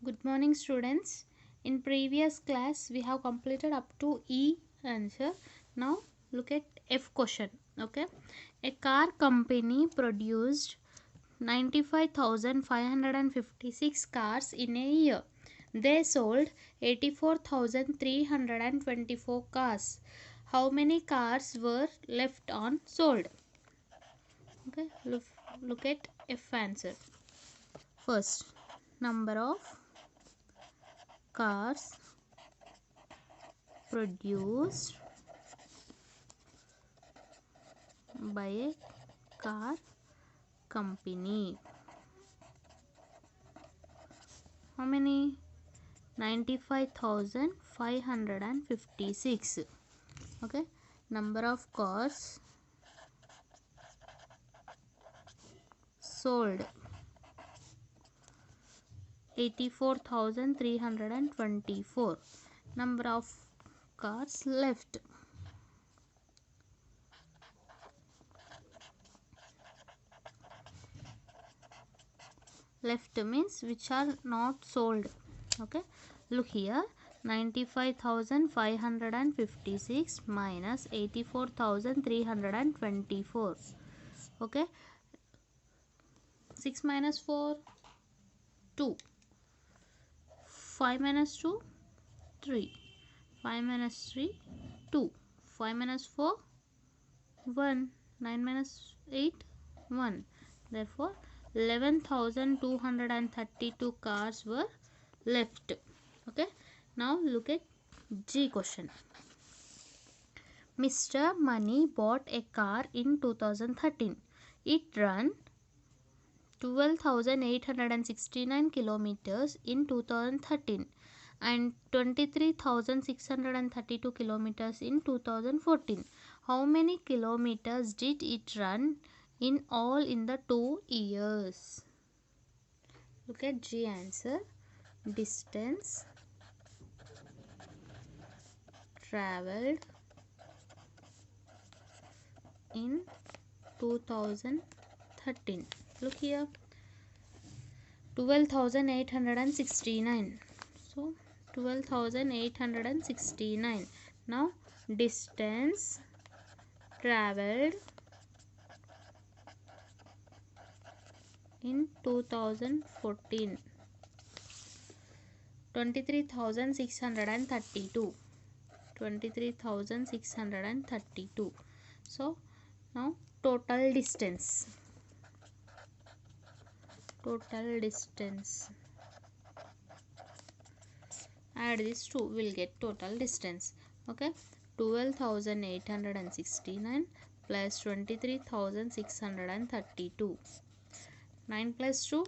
Good morning, students. In previous class, we have completed up to E answer. Now, look at F question. Okay. A car company produced 95,556 cars in a year. They sold 84,324 cars. How many cars were left unsold? Okay. Look at F answer. First, number of cars produced by a car company. How many? 95,556. Okay. Number of cars sold 84,324. Number of cars left. Left means which are not sold. Okay. Look here. 95,556 minus 84,324. Okay. 6 minus 4, 2. 5 minus 2, 3. 5 minus 3, 2. 5 minus 4, 1. 9 minus 8, 1. Therefore, 11,232 cars were left. Okay. Now look at G question. Mr. Money bought a car in 2013. It ran 12,869 kilometers in 2013 and 23,632 kilometers in 2014. How many kilometers did it run in all in the 2 years? Look at G answer. Distance traveled in 2013. Look here. 12,869. So 12,869. Now distance traveled in 2014. 23,632. 23,632. So now total distance. Total distance. Add these two, we'll get total distance. Okay. 12,869 plus 23,632. 9 plus 2,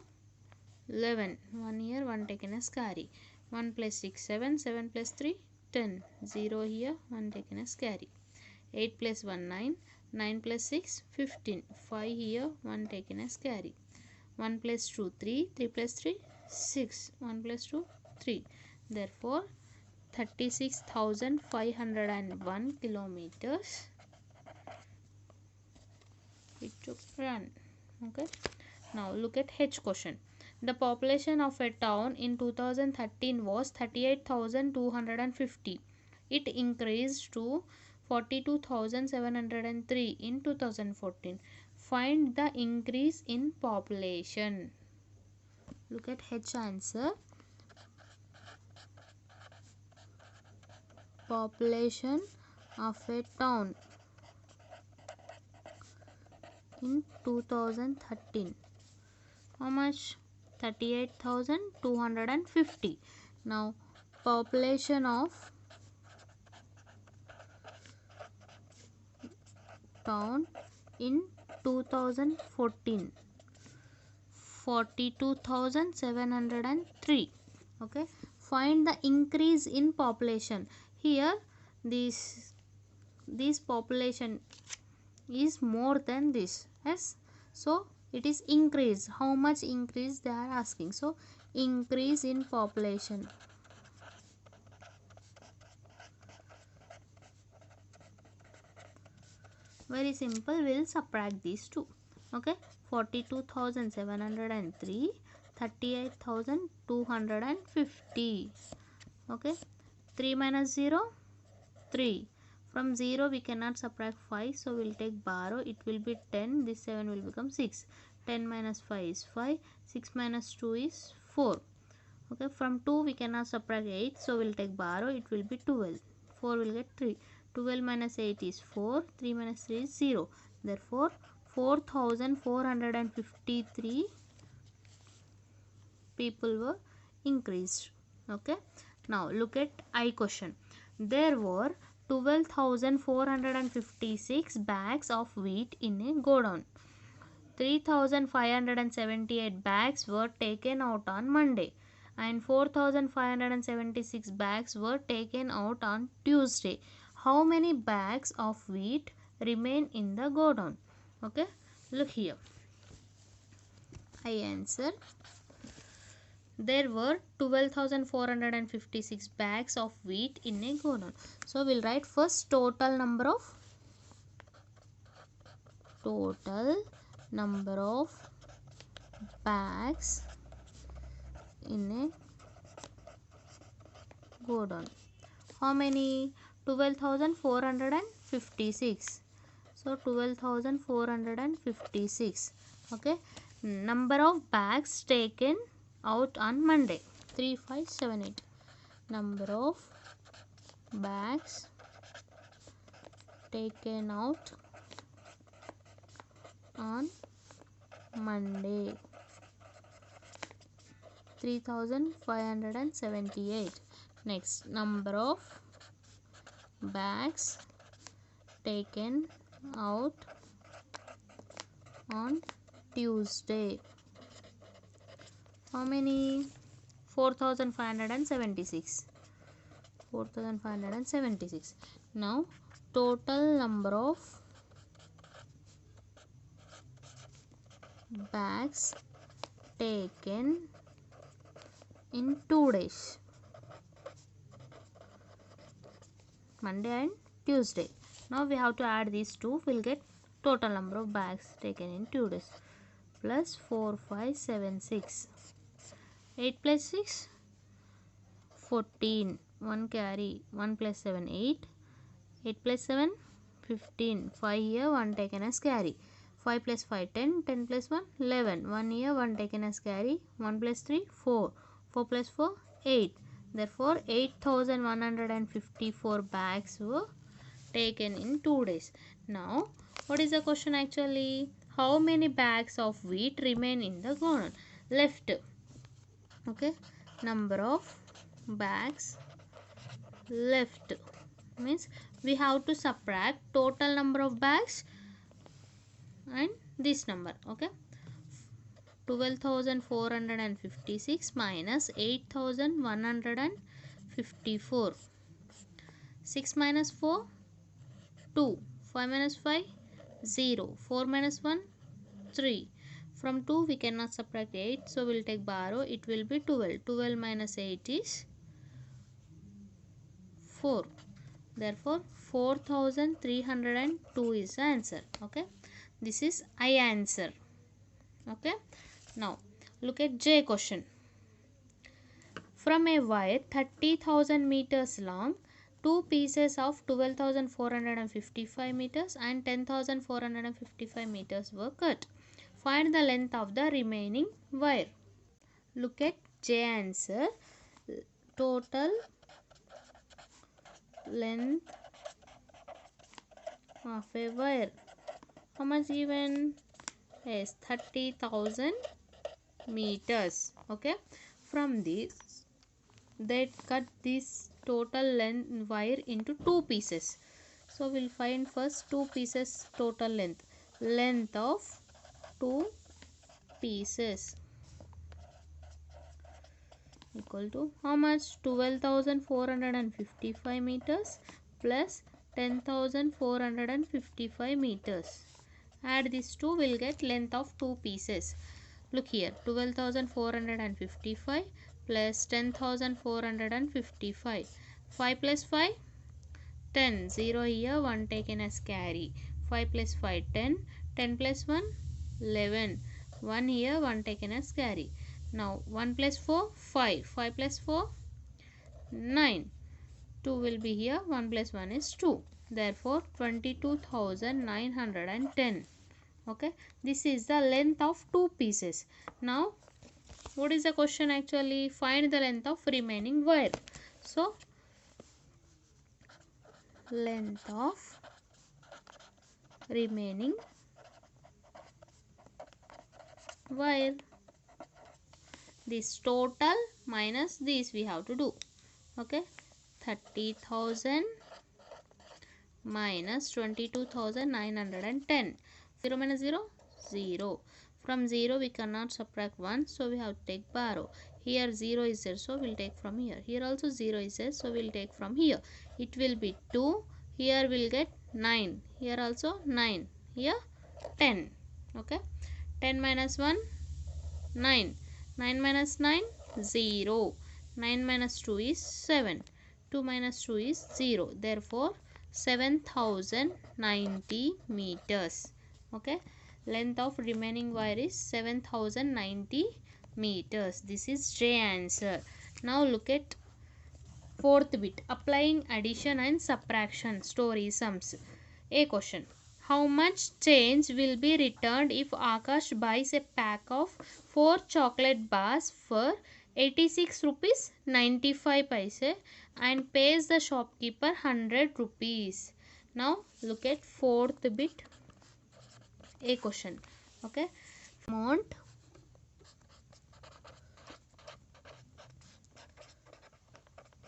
11. 1 here, 1 taken as carry. 1 plus 6, 7. 7 plus 3, 10. 0 here, 1 taken as carry. 8 plus 1, 9. 9 plus 6, 15. 5 here, 1 taken as carry. 1 plus 2, 3. 3 plus 3, 6. 1 plus 2, 3. Therefore, 36,501 kilometers it took run. Okay. Now look at H question. The population of a town in 2013 was 38,250. It increased to 42,703 in 2014. Find the increase in population. Look at H answer. Population of a town in 2013. How much? 38,250. Now population of town in 2014. 42,703. Okay. Find the increase in population. Here this population is more than this. Yes. So it is increase. How much increase they are asking? So increase in population. Very simple. We'll subtract these two. Okay. 42,703, 38,250. Okay, 3 minus 0, 3. From 0 we cannot subtract 5, so we'll take borrow. It will be 10. This 7 will become 6. 10 minus 5 is 5. 6 minus 2 is 4. Okay, from 2 we cannot subtract 8, so we'll take borrow. It will be 12. 4 will get 3. 12 minus 8 is 4. 3 minus 3 is 0. Therefore 4,453 people were increased. Okay, now look at I question. There were 12,456 bags of wheat in a godown. 3,578 bags were taken out on Monday and 4,576 bags were taken out on Tuesday. How many bags of wheat remain in the godown? Okay, look here. I answer. There were 12,456 bags of wheat in a godown. So we'll write first total number of bags in a godown. How many? 12,456. So 12,456. Okay. Number of bags taken out on Monday. 3578. Number of bags taken out on Monday. 3,578. Next, number of bags taken out on Tuesday. How many? 4,576. 4,576. Now total number of bags taken in 2 days. Monday and Tuesday. Now we have to add these two. We'll get total number of bags taken in 2 days. Plus 4,576. 8 plus 6, 14. 1 carry. 1 plus 7, 8. 8 plus 7, 15. 5 here, 1 taken as carry. 5 plus 5, 10. 10 plus 1, 11. 1 here, 1 taken as carry. 1 plus 3, 4. 4 plus 4, 8. Therefore, 8,154 bags were taken in 2 days. Now, what is the question actually? How many bags of wheat remain in the godown? Left. Okay. Number of bags left means we have to subtract total number of bags and this number. Okay. 12,456 minus 8,154. 6 minus 4, 2. 5 minus 5, 0. 4 minus 1, 3. From 2 we cannot subtract 8, so we'll take borrow. It will be 12. 12 minus 8 is 4. Therefore 4,302 is the answer. Okay, this is I answer. Okay. Now look at J question. From a wire 30,000 meters long, two pieces of 12,455 meters and 10,455 meters were cut. Find the length of the remaining wire. Look at J answer. Total length of a wire. How much given? Yes, 30,000 meters. Okay. From this, they cut this total length wire into two pieces. So we'll find first two pieces total length. Length of two pieces equal to how much? 12,455 meters plus 10,455 meters. Add these two, will get length of two pieces. Look here, 12,455 plus 10,455. 5 plus 5, 10. 0 here, 1 taken as carry. 5 plus 5, 10. 10 plus 1, 11. 1 here, 1 taken as carry. Now 1 plus 4, 5. 5 plus 4, 9. 2 will be here. 1 plus 1 is 2. Therefore 22,910. Okay, this is the length of two pieces. Now what is the question actually? Find the length of remaining wire. So length of remaining wire, this total minus this we have to do. Okay, 30,000 minus 22,910. 0 minus 0, 0. From 0 we cannot subtract 1, so we have to take borrow. Here 0 is there, so we will take from here. Here also 0 is there, so we will take from here. It will be 2. Here we will get 9. Here also 9. Here 10. Okay. 10 minus 1, 9. 9 minus 9, 0. 9 minus 2 is 7. 2 minus 2 is 0. Therefore 7090 meters. Okay, length of remaining wire is 7090 meters. This is J answer. Now look at fourth bit, applying addition and subtraction story sums. A question: how much change will be returned if Akash buys a pack of 4 chocolate bars for 86 rupees 95 paise and pays the shopkeeper 100 rupees? Now look at fourth bit. A question. Okay, amount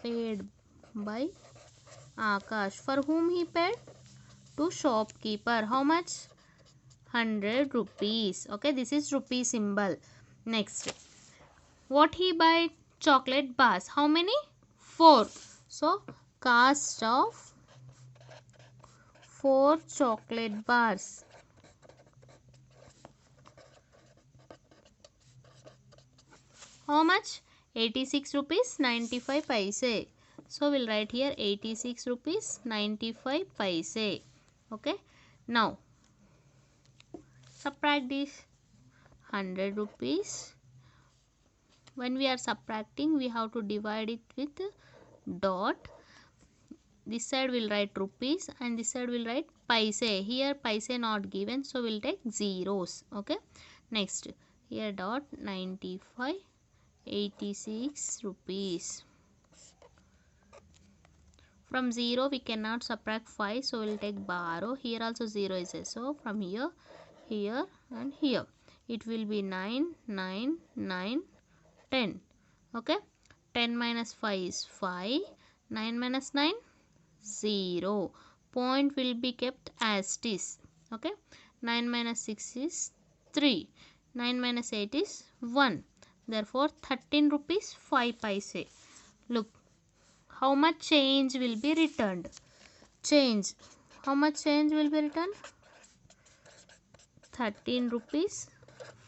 paid by Akash. For whom he paid? To shopkeeper. How much? 100 rupees. Okay, this is rupee symbol. Next, what he buy? Chocolate bars. How many? 4. So cost of 4 chocolate bars. How much? 86 rupees 95 paise. So we'll write here 86 rupees 95 paise. Okay. Now subtract this 100 rupees. When we are subtracting, we have to divide it with dot. This side will write rupees and this side will write paise. Here paise not given, so we'll take zeros. Okay. Next, here dot 95, 86 rupees. From 0 we cannot subtract 5, so we'll take borrow. Here also 0 is there, so from here, here and here it will be 9, 9, 9, 10. Okay, 10 minus 5 is 5, 9 minus 9, 0. Point will be kept as it is. Okay, 9 minus 6 is 3, 9 minus 8 is 1. Therefore 13 rupees 5 paise. Look, how much change will be returned? Change. How much change will be returned? 13 rupees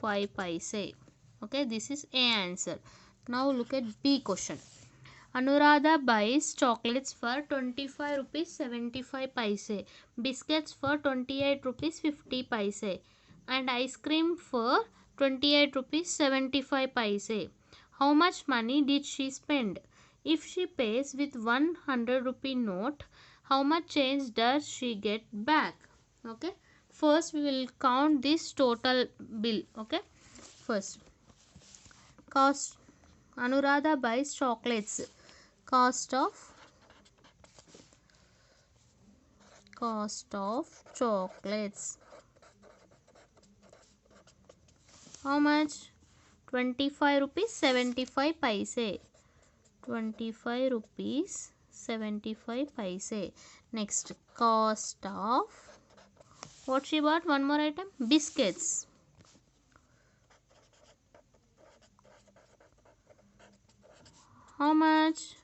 5 paise. Okay, this is A answer. Now look at B question. Anuradha buys chocolates for 25 rupees 75 paise, biscuits for 28 rupees 50 paise and ice cream for 28 rupees 75 paise. How much money did she spend? If she pays with 100 rupee note, how much change does she get back? Okay, first we will count this total bill. Okay, first cost. Anuradha buys chocolates. Cost of chocolates. How much? 25 rupees 75 paise. 25 rupees 75 paise. Next, cost of what she bought? One more item, biscuits. How much?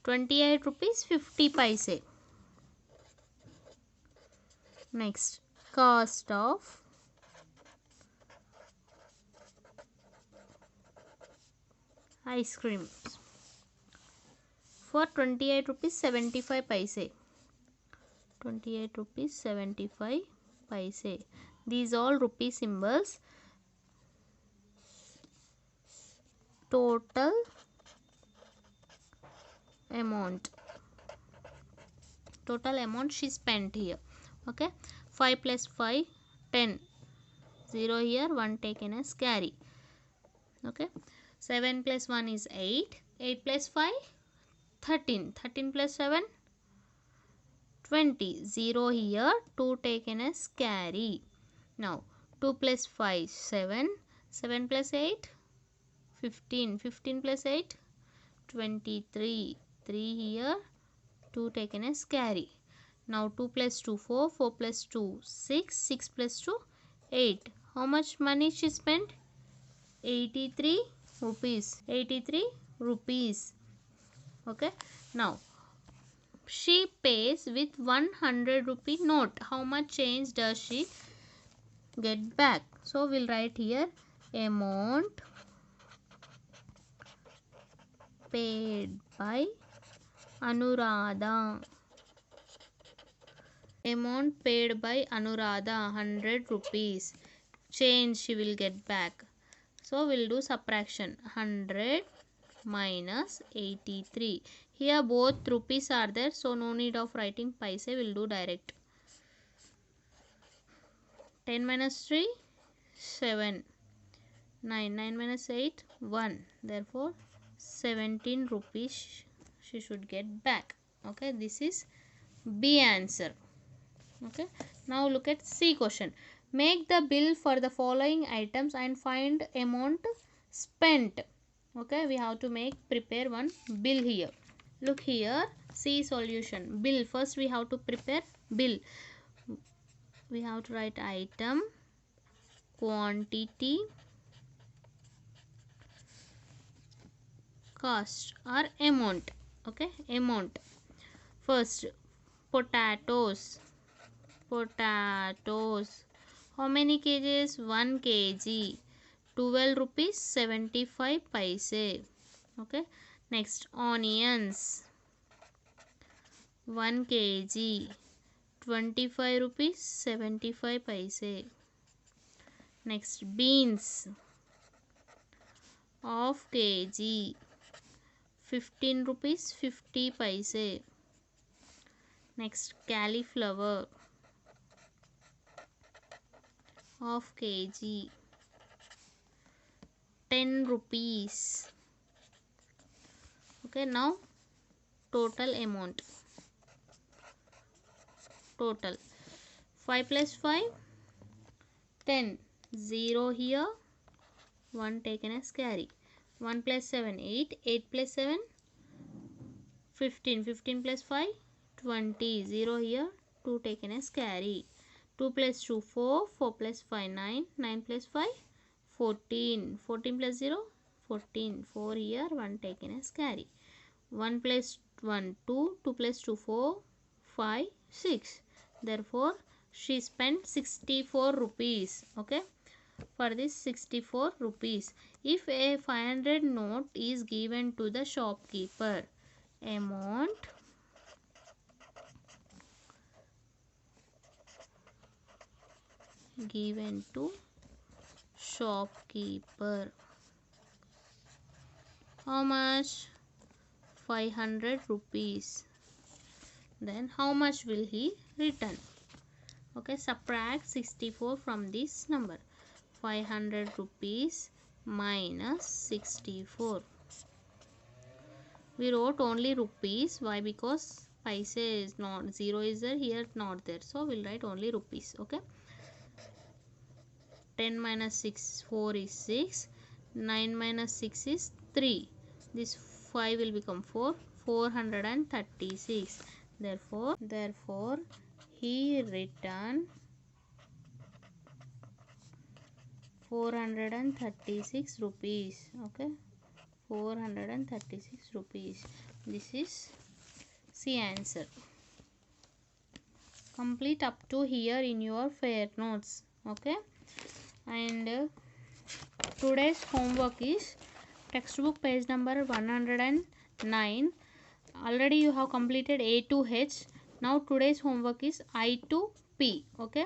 28 rupees 50 paise. Next, cost of ice cream for 28 rupees 75 paise. 28 rupees 75 paise. These all rupee symbols. total amount she spent here. Okay, 5 plus 5 10, 0 here, 1 taken as carry. Okay, 7 plus 1 is 8, 8 plus 5 13, 13 plus 7 20, 0 here, 2 taken as carry. Now 2 plus 5 7, 7 plus 8 15, 15 plus 8 23, 3 here, 2 taken as carry. Now 2 plus 2 4, 4 plus 2 6, 6 plus 2 8. How much money she spent? 83 rupees. 83 rupees. Okay. Now she pays with 100 rupee note. How much change does she get back? So we'll write here amount paid by Anuradha. Amount paid by Anuradha 100 rupees. Change she will get back. So we'll do subtraction. 100 minus 83. Here both rupees are there, so no need of writing paise. We'll do direct. 10 minus 3 7. 9 minus 8 1. Therefore 17 rupees she should get back. Okay, this is B answer. Okay, now look at C question. Make the bill for the following items and find amount spent. Okay, we have to prepare one bill here. Look here, C solution. Bill. First we have to prepare bill. We have to write item, quantity, cost or amount. Okay, amount. First, potatoes. How many kgs? 1 kg. 12 rupees 75 paise. Okay, next onions, 1 kg. 25 rupees 75 paise. Next beans, half kg. 15 rupees 50 paise. Next cauliflower, half kg. 10 rupees. Okay, now total amount. Total 5 plus 5 10, 0 here, 1 taken as carry. 1 plus 7 8, 8 plus 7 15, 15 plus 5 20, 0 here, 2 taken as carry. 2 plus 2 4, 4 plus 5 9, 9 plus 5 14, 14 plus 0 14, 4 here, 1 taken as carry. 1 plus 1 2, 2 plus 2 4 5 6. Therefore she spent 64 rupees. Okay, for this 64 rupees. If a 500 note is given to the shopkeeper, amount given to shopkeeper, how much? 500 rupees. Then how much will he return? Okay, subtract 64 from this number. 500 rupees minus 64. We wrote only rupees. Why? Because paise is not, 0 is there, here not there, so we'll write only rupees. Okay, 10 minus 6 4 is 6. 9 minus 6 is 3. This 5 will become 4. 436. Therefore he returned 436 rupees. Okay, 436 rupees. This is C answer. Complete up to here in your fair notes. Okay, and today's homework is textbook page number 109. Already you have completed A to H. Now today's homework is I to P. Okay,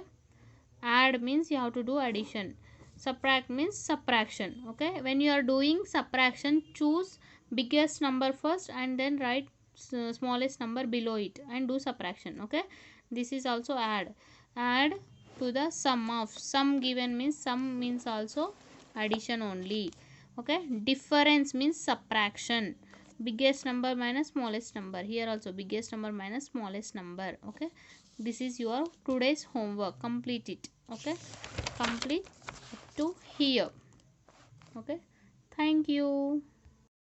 add means you have to do addition. subtract means subtraction. Okay, when you are doing subtraction, choose biggest number first and then write smallest number below it and do subtraction. Okay, this is also add. Add to the sum of, sum given means sum means also addition only. Okay, difference means subtraction. Biggest number minus smallest number, here also biggest number minus smallest number. Okay, this is your today's homework. Complete it. Okay, complete to here. Okay, thank you.